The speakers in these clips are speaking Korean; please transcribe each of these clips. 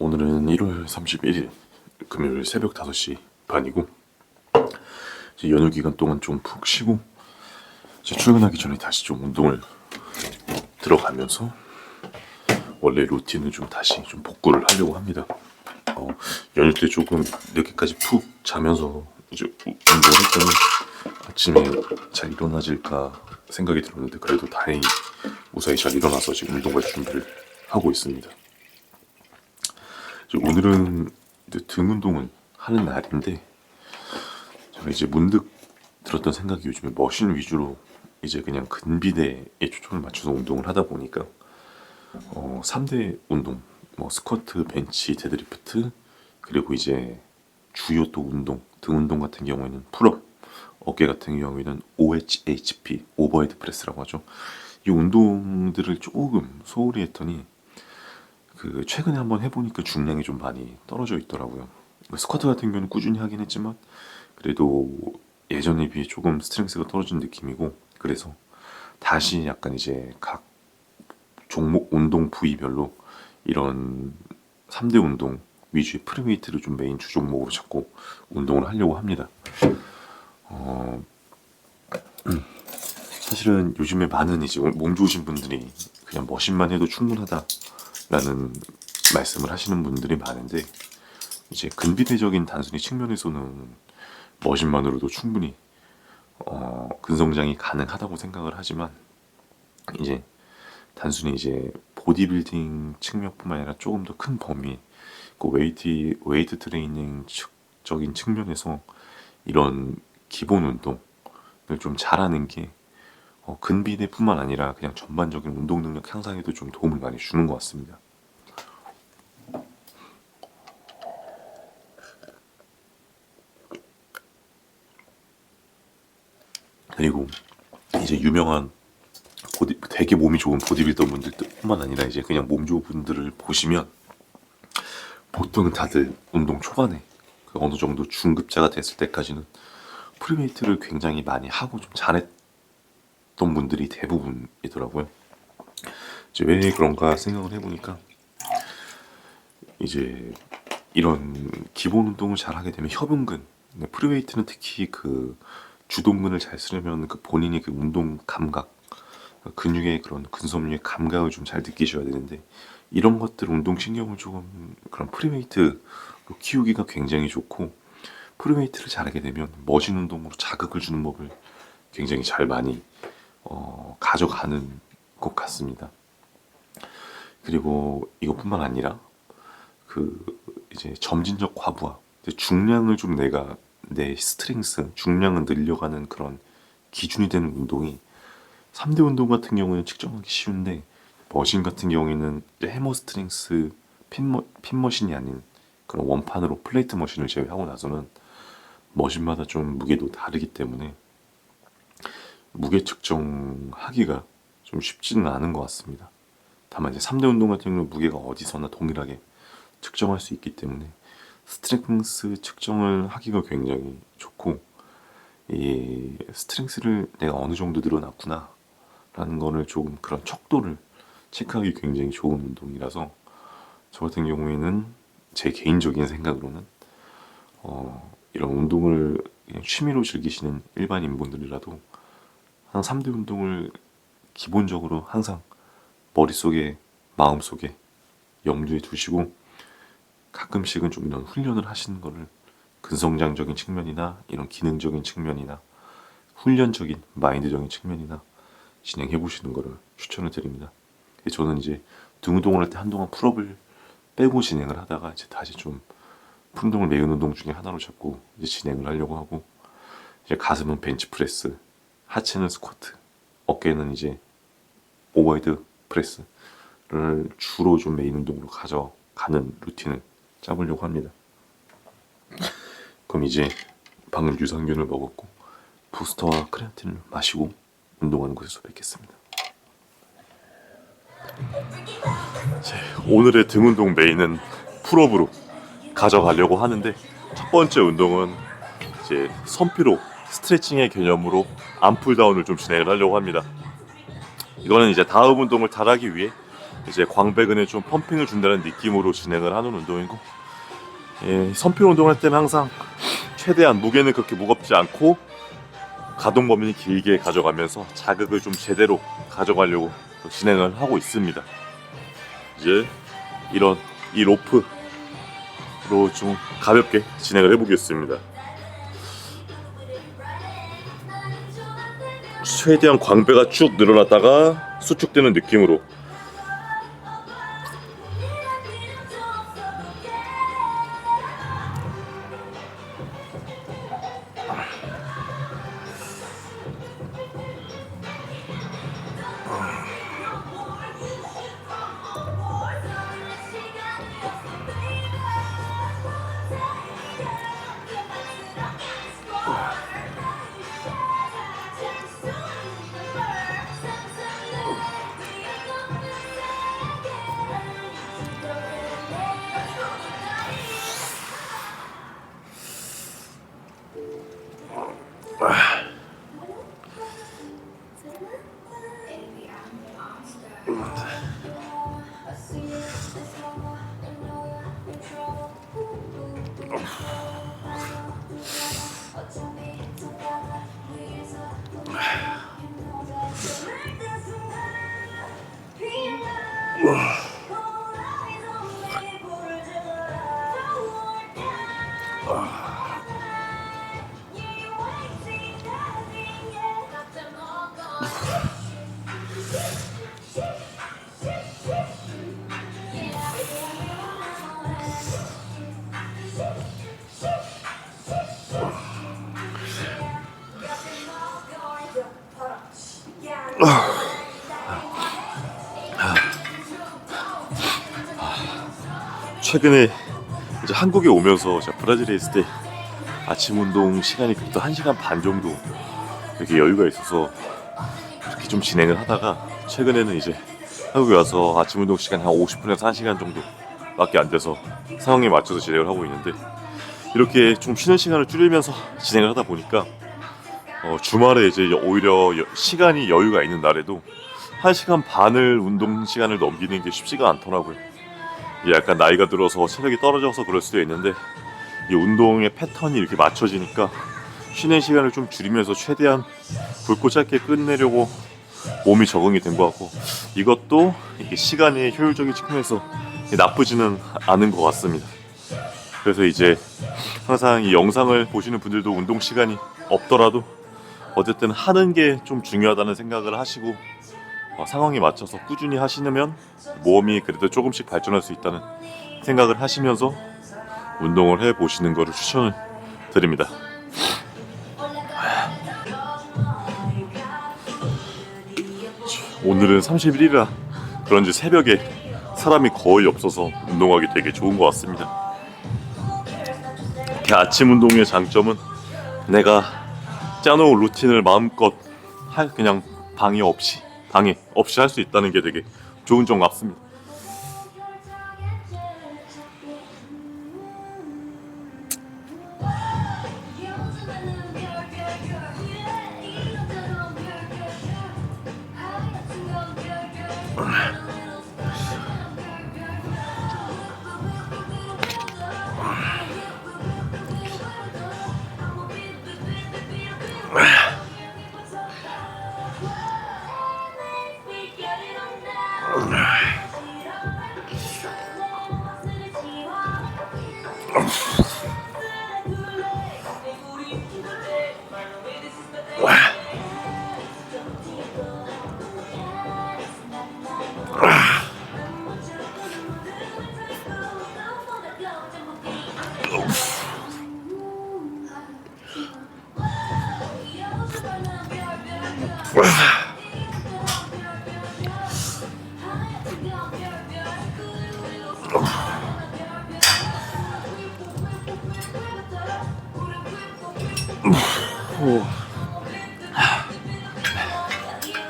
오늘은 1월 31일 금요일 새벽 5시 반이고, 이제 연휴 기간 동안 좀 푹 쉬고 이제 출근하기 전에 다시 좀 운동을 들어가면서 원래 루틴을 좀 다시 좀 복구를 하려고 합니다. 연휴 때 조금 늦게까지 푹 자면서 이제 운동을 했더니 아침에 잘 일어나질까 생각이 들었는데, 그래도 다행히 무사히 잘 일어나서 지금 운동 갈 준비를 하고 있습니다. 오늘은 이제 등 운동을 하는 날인데, 제가 이제 문득 들었던 생각이, 요즘에 머신 위주로 이제 그냥 근비대에 초점을 맞춰서 운동을 하다 보니까 3대 운동, 뭐 스쿼트, 벤치, 데드리프트, 그리고 이제 주요 또 운동, 등 운동 같은 경우에는 풀업, 어깨 같은 경우에는 OHHP, 오버헤드 프레스라고 하죠. 이 운동들을 조금 소홀히 했더니 최근에 한번 해보니까 중량이 좀 많이 떨어져 있더라고요. 스쿼트 같은 경우는 꾸준히 하긴 했지만 그래도 예전에 비해 조금 스트렝스가 떨어진 느낌이고, 그래서 다시 약간 이제 각 종목 운동 부위별로 이런 3대 운동 위주의 프리웨이트를 좀 메인 주 종목으로 잡고 운동을 하려고 합니다. 사실은 요즘에 많은 이제 몸 좋으신 분들이 그냥 머신만 해도 충분하다라는 말씀을 하시는 분들이 많은데, 이제 근비대적인 단순히 측면에서는 머신만으로도 충분히 근성장이 가능하다고 생각을 하지만, 이제 단순히 이제 보디빌딩 측면뿐만 아니라 조금 더 큰 범위, 웨이트 트레이닝적인 측면에서 이런 기본 운동을 좀 잘하는 게 근비대뿐만 아니라 그냥 전반적인 운동 능력 향상에도 좀 도움을 많이 주는 것 같습니다. 그리고 이제 유명한 되게 몸이 좋은 보디빌더 분들뿐만 아니라 이제 그냥 몸 좋은 분들을 보시면 보통 다들 운동 초반에 어느 정도 중급자가 됐을 때까지는 프리웨이트를 굉장히 많이 하고 좀 잘했던 분들이 대부분이더라고요. 이제 왜 그런가 생각을 해보니까, 이제 이런 기본 운동을 잘 하게 되면 협응근, 프리웨이트는 특히 주동근을 잘 쓰려면 본인이 운동 감각, 근육의 그런 근섬유의 감각을 좀 잘 느끼셔야 되는데, 이런 것들 운동신경을 조금 그런 프리웨이트로 키우기가 굉장히 좋고, 프리웨이트를 잘하게 되면 머신 운동으로 자극을 주는 법을 굉장히 잘 많이 가져가는 것 같습니다. 그리고 이것뿐만 아니라 이제 점진적 과부하, 중량을 좀 내가 내 스트렝스, 중량을 늘려가는 그런 기준이 되는 운동이 3대 운동 같은 경우는 측정하기 쉬운데, 머신 같은 경우에는 해머 스트렝스 핀머신이 아닌 그런 원판으로 플레이트 머신을 제외하고 나서는 머신마다 좀 무게도 다르기 때문에 무게 측정하기가 좀 쉽지는 않은 것 같습니다. 다만 이제 3대 운동 같은 경우는 무게가 어디서나 동일하게 측정할 수 있기 때문에 스트렝스 측정을 하기가 굉장히 좋고, 이 스트렝스를 내가 어느 정도 늘어났구나 라는 거를 조금 그런 척도를 체크하기 굉장히 좋은 운동이라서, 저 같은 경우에는 제 개인적인 생각으로는 이런 운동을 그냥 취미로 즐기시는 일반인 분들이라도 한 3대 운동을 기본적으로 항상 머릿속에, 마음속에 염두에 두시고 가끔씩은 좀 이런 훈련을 하시는 거를 근성장적인 측면이나 이런 기능적인 측면이나 훈련적인 마인드적인 측면이나 진행해 보시는 거를 추천을 드립니다. 저는 이제 등 운동을 할 때 한동안 풀업을 빼고 진행을 하다가 이제 다시 좀 풀운동을 메인 운동 중에 하나로 잡고 이제 진행을 하려고 하고, 이제 가슴은 벤치프레스, 하체는 스쿼트, 어깨는 이제 오버헤드 프레스를 주로 좀 메인 운동으로 가져가는 루틴을 짜보려고 합니다. 그럼 이제 방금 유산균을 먹었고 부스터와 크레아틴을 마시고 운동하는 곳에서 뵙겠습니다. 오늘의 등 운동 메인은 풀업으로 가져가려고 하는데, 첫 번째 운동은 이제 선피로 스트레칭의 개념으로 암풀다운을 좀 진행을 하려고 합니다. 이거는 이제 다음 운동을 잘하기 위해 이제 광배근에 좀 펌핑을 준다는 느낌으로 진행을 하는 운동이고, 선필 운동할 때는 항상 최대한 무게는 그렇게 무겁지 않고 가동 범위는 길게 가져가면서 자극을 좀 제대로 가져가려고 진행을 하고 있습니다. 이제 이 로프로 좀 가볍게 진행을 해보겠습니다. 최대한 광배가 쭉 늘어났다가 수축되는 느낌으로. 최근에 이제 한국에 오면서 제가 브라질에 있을 때 아침 운동 시간이 그래도 1시간 반 정도 이렇게 여유가 있어서 그렇게 좀 진행을 하다가, 최근에는 이제 한국에 와서 아침 운동 시간이 한 50분에서 1시간 정도밖에 안 돼서 상황에 맞춰서 진행을 하고 있는데, 이렇게 좀 쉬는 시간을 줄이면서 진행을 하다 보니까 주말에 이제 오히려 시간이 여유가 있는 날에도 1시간 반을 운동 시간을 넘기는 게 쉽지가 않더라고요. 이게 약간 나이가 들어서 체력이 떨어져서 그럴 수도 있는데, 이 운동의 패턴이 이렇게 맞춰지니까 쉬는 시간을 좀 줄이면서 최대한 굵고 짧게 끝내려고 몸이 적응이 된 것 같고, 이것도 이게 시간이 효율적인 측면에서 나쁘지는 않은 것 같습니다. 그래서 이제 항상 이 영상을 보시는 분들도 운동 시간이 없더라도 어쨌든 하는 게 좀 중요하다는 생각을 하시고 상황에 맞춰서 꾸준히 하시면 몸이 그래도 조금씩 발전할 수 있다는 생각을 하시면서 운동을 해보시는 것을 추천을 드립니다. 오늘은 31일이라 그런지 새벽에 사람이 거의 없어서 운동하기 되게 좋은 것 같습니다. 아침 운동의 장점은 내가 짜놓은 루틴을 마음껏 그냥 방해 없이 할 수 있다는 게 되게 좋은 점 같습니다.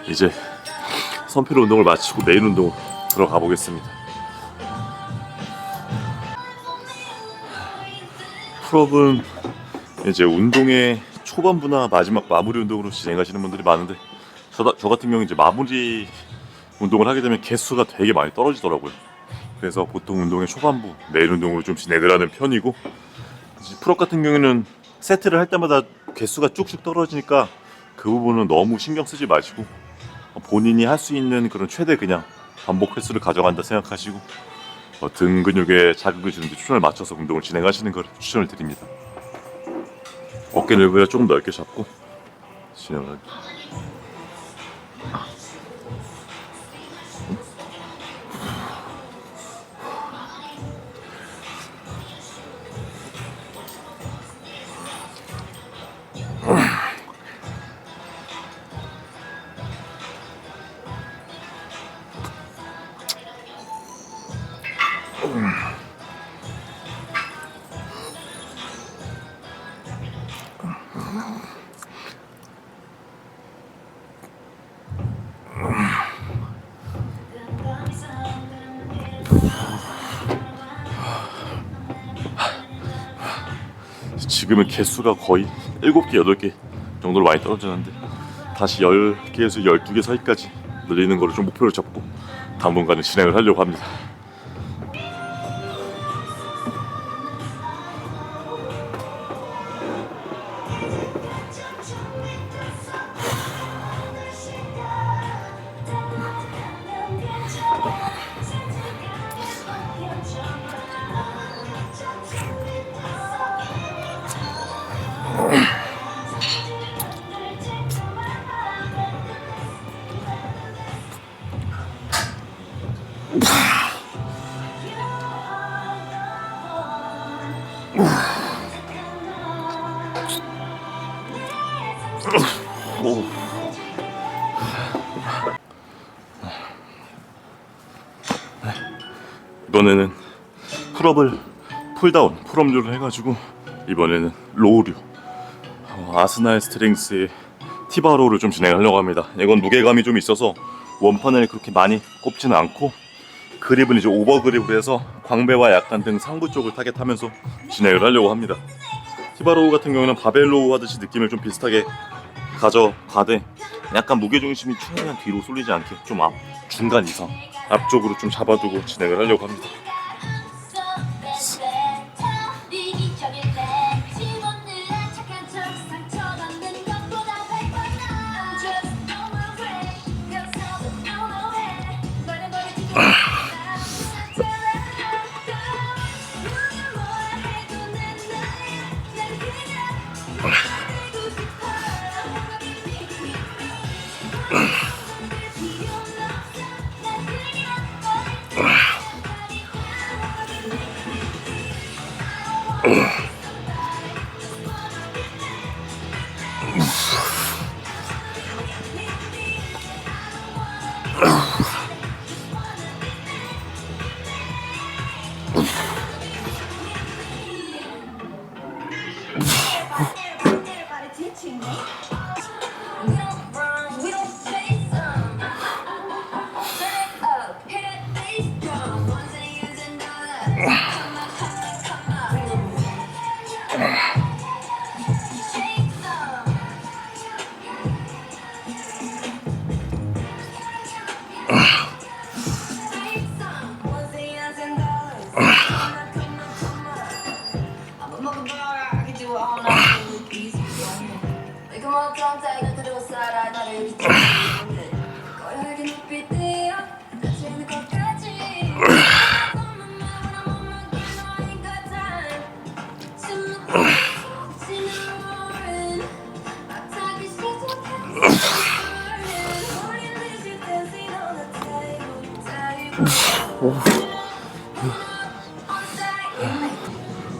이제 선필 운동을 마치고 메인 운동 들어가 보겠습니다. 풀업은 이제 운동의 초반부나 마지막 마무리 운동으로 진행하시는 분들이 많은데, 저 같은 경우 이제 마무리 운동을 하게 되면 개수가 되게 많이 떨어지더라고요. 그래서 보통 운동의 초반부 메인 운동으로 좀 진행을 하는 편이고, 풀업 같은 경우에는 세트를 할 때마다 개수가 쭉쭉 떨어지니까 그 부분은 너무 신경 쓰지 마시고 본인이 할 수 있는 그런 최대 그냥 반복 횟수를 가져간다 생각하시고 등 근육에 자극을 주는데 초점을 맞춰서 운동을 진행하시는 걸 추천을 드립니다. 어깨 넓이가 조금 넓게 잡고 진행을 할게요. 지금은 개수가 거의 7개, 8개 정도로 많이 떨어졌는데 다시 10개에서 12개 사이까지 늘리는 거를 좀 목표로 잡고 당분간은 진행을 하려고 합니다. 이번에는 풀업을 풀다운, 풀업류를 해가지고 이번에는 로우류 아스날 스트렝스의 티바로우를 좀 진행하려고 합니다. 이건 무게감이 좀 있어서 원판을 그렇게 많이 꼽지는 않고 그립은 이제 오버그립을 해서 광배와 약간 등 상부 쪽을 타겟하면서 진행을 하려고 합니다. 티바로우 같은 경우는 바벨로우 하듯이 느낌을 좀 비슷하게 가져가되 약간 무게중심이 최대한 뒤로 쏠리지 않게 좀 중간 이상 앞쪽으로 좀 잡아두고 진행을 하려고 합니다.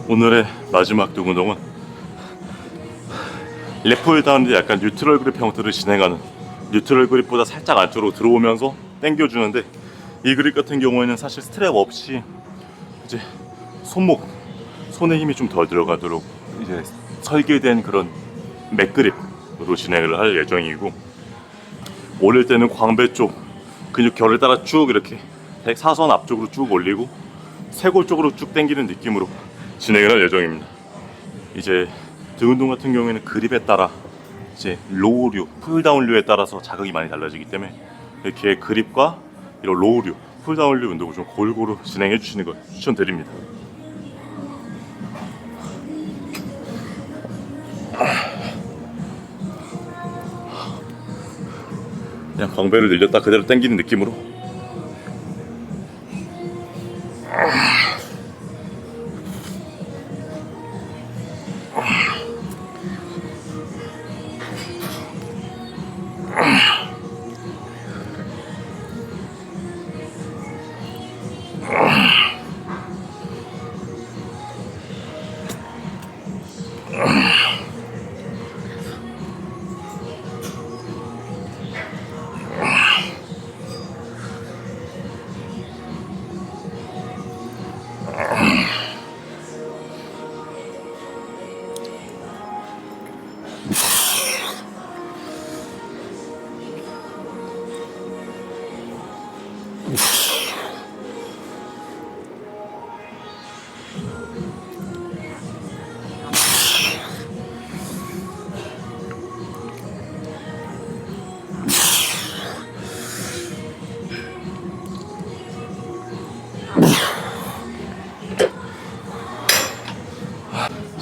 오늘의 마지막 등 운동은 레프트 다운인데 약간 뉴트럴 그립 형태를 진행하는, 뉴트럴 그립보다 살짝 안쪽으로 들어오면서 당겨주는데, 이 그립 같은 경우에는 사실 스트랩 없이 이제 손에 힘이 좀 덜 들어가도록 이제 설계된 그런 맥그립으로 진행을 할 예정이고, 올릴 때는 광배 쪽 근육 결을 따라 쭉 이렇게 사선 앞쪽으로 쭉 올리고 쇄골 쪽으로 쭉 당기는 느낌으로 진행을 할 예정입니다. 이제 등 운동 같은 경우에는 그립에 따라 이제 로우류, 풀다운류에 따라서 자극이 많이 달라지기 때문에 이렇게 그립과 이런 로우류, 쿨다운류 운동을 좀 골고루 진행해 주시는 걸 추천드립니다. 그냥 광배를 늘렸다 그대로 당기는 느낌으로.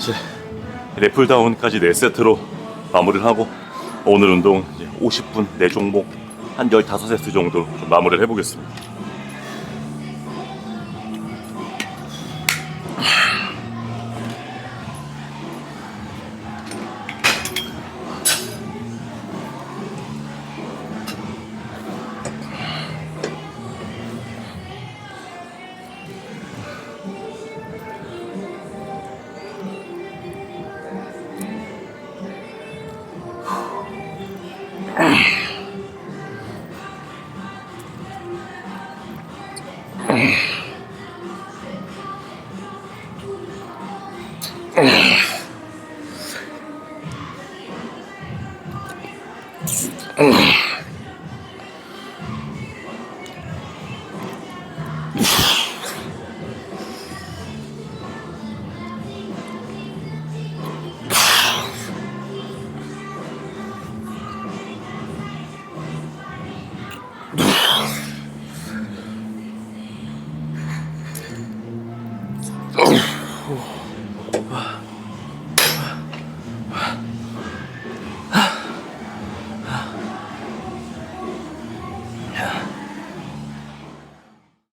이제 랩풀다운까지 4세트로 마무리를 하고 오늘 운동 이제 50분 4종목 한 15세트 정도로 좀 마무리를 해보겠습니다.